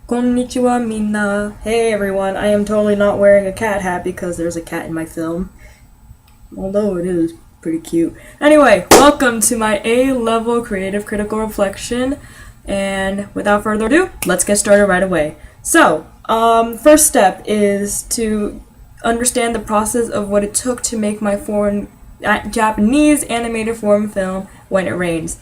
Konnichiwa minna. Hey everyone, I am totally not wearing a cat hat because there's a cat in my film. Although it is pretty cute. Anyway, welcome to my A-level creative critical reflection. And without further ado, let's get started right away. So, first step is to understand the process of what it took to make my Japanese animated foreign film When It Rains.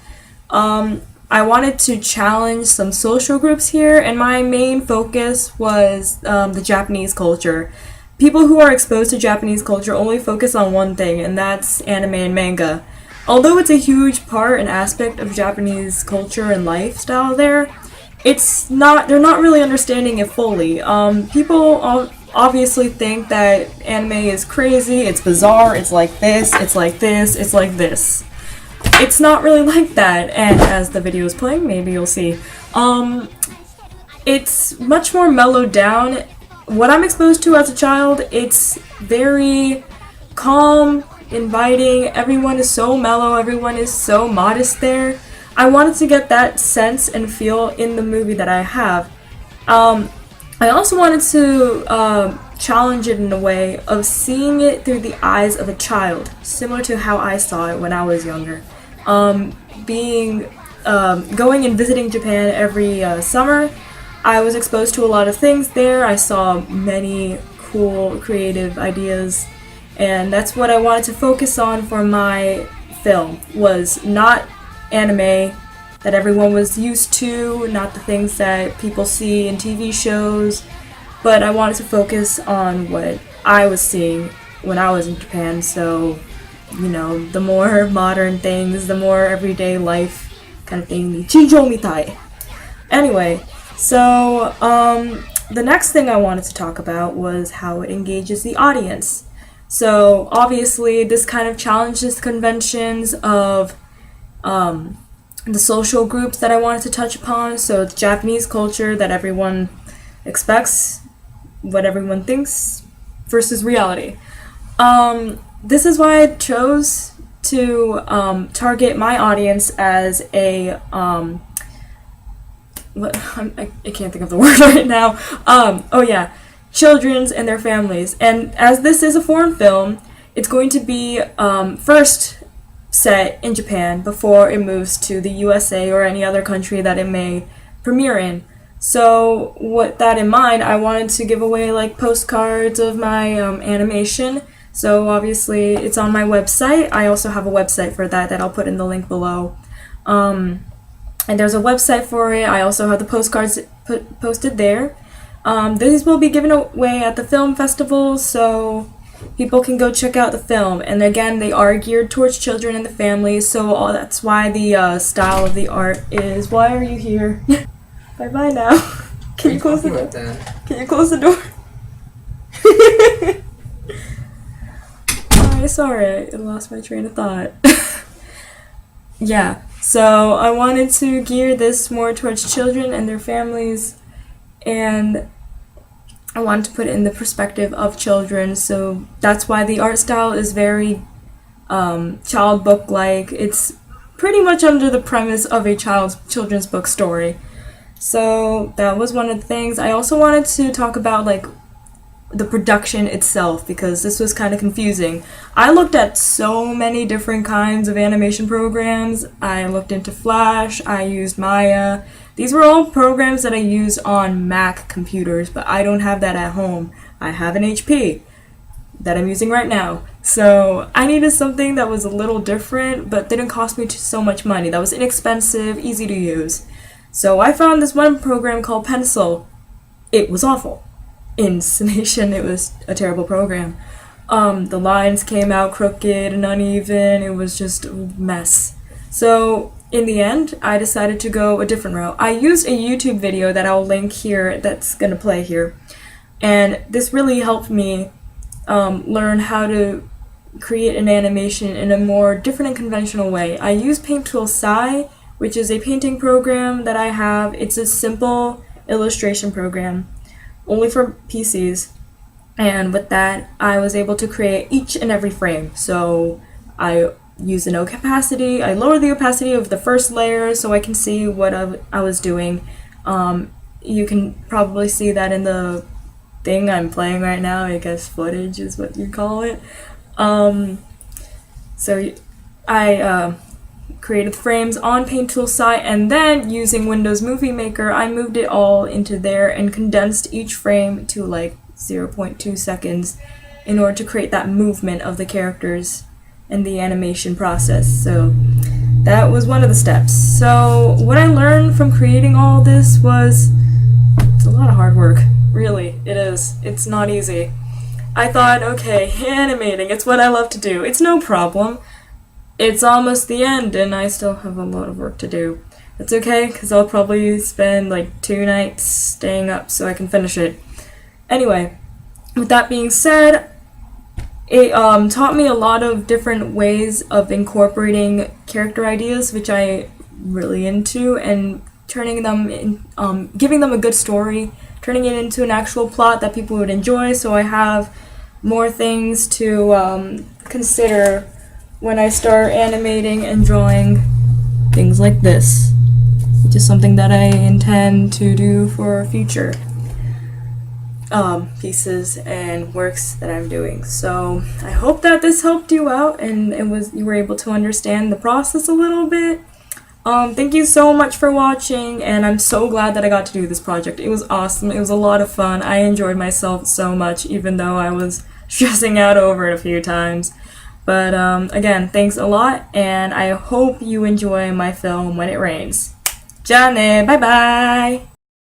I wanted to challenge some social groups here, and my main focus was the Japanese culture. People who are exposed to Japanese culture only focus on one thing, and that's anime and manga. Although it's a huge part and aspect of Japanese culture and lifestyle there, they're not really understanding it fully. People obviously think that anime is crazy, it's bizarre, it's like this, it's like this, it's like this. It's not really like that, and as the video is playing, maybe you'll see. It's much more mellowed down. What I'm exposed to as a child, it's very calm, inviting, everyone is so mellow, everyone is so modest there. I wanted to get that sense and feel in the movie that I have. I also wanted to challenge it in a way of seeing it through the eyes of a child, similar to how I saw it when I was younger. Going and visiting Japan every summer, I was exposed to a lot of things there. I saw many cool creative ideas, and that's what I wanted to focus on for my film, was not anime that everyone was used to, not the things that people see in TV shows, but I wanted to focus on what I was seeing when I was in Japan. So, you know, the more modern things, the more everyday life kind of thing. Chijo mitai. Anyway, so the next thing I wanted to talk about was how it engages the audience. So obviously this kind of challenges conventions of the social groups that I wanted to touch upon. So it's Japanese culture that everyone expects, what everyone thinks, versus reality. This is why I chose to target my audience as a I can't think of the word right now. Children's and their families. And as this is a foreign film, it's going to be first set in Japan before it moves to the USA or any other country that it may premiere in. So with that in mind, I wanted to give away like postcards of my animation. So obviously it's on my website. I also have a website for that I'll put in the link below. And there's a website for it. I also have the postcards posted there. These will be given away at the film festival, so people can go check out the film. And again, they are geared towards children and the family, so that's why the style of the art is. Why are you here? Bye-bye now. Can you close the door? Can you close the door? Sorry, I lost my train of thought. Yeah, so I wanted to gear this more towards children and their families, and I wanted to put it in the perspective of children, so that's why the art style is very child book-like. It's pretty much under the premise of a children's book story. So that was one of the things. I also wanted to talk about like the production itself, because this was kind of confusing. I looked at so many different kinds of animation programs. I looked into Flash, I used Maya. These were all programs that I use on Mac computers, but I don't have that at home. I have an HP that I'm using right now. So I needed something that was a little different, but didn't cost me so much money. That was inexpensive, easy to use. So I found this one program called Pencil. It was awful. In summation, it was a terrible program. The lines came out crooked and uneven. It was just a mess. So in the end, I decided to go a different route. I used a YouTube video that I'll link here that's going to play here. And this really helped me learn how to create an animation in a more different and conventional way. I use Paint Tool Sai, which is a painting program that I have. It's a simple illustration program, only for PCs, and with that I was able to create each and every frame. So I use an opacity, I lower the opacity of the first layer so I can see what I was doing. You can probably see that in the thing I'm playing right now. I guess footage is what you call it. So I created the frames on Paint Tool site, and then using Windows Movie Maker, I moved it all into there and condensed each frame to like 0.2 seconds in order to create that movement of the characters and the animation process. So that was one of the steps. So what I learned from creating all this was it's a lot of hard work. Really, it is. It's not easy. I thought, okay, animating, it's what I love to do. It's no problem. It's almost the end, and I still have a lot of work to do. That's okay, because I'll probably spend like 2 nights staying up so I can finish it. Anyway, with that being said, it taught me a lot of different ways of incorporating character ideas, which I really into, and turning them in, giving them a good story, turning it into an actual plot that people would enjoy. So I have more things to consider when I start animating and drawing things like this, which is something that I intend to do for future pieces and works that I'm doing. So I hope that this helped you out and you were able to understand the process a little bit. Thank you so much for watching, and I'm so glad that I got to do this project. It was awesome. It was a lot of fun. I enjoyed myself so much, even though I was stressing out over it a few times. But again, thanks a lot, and I hope you enjoy my film When It Rains. Bye bye!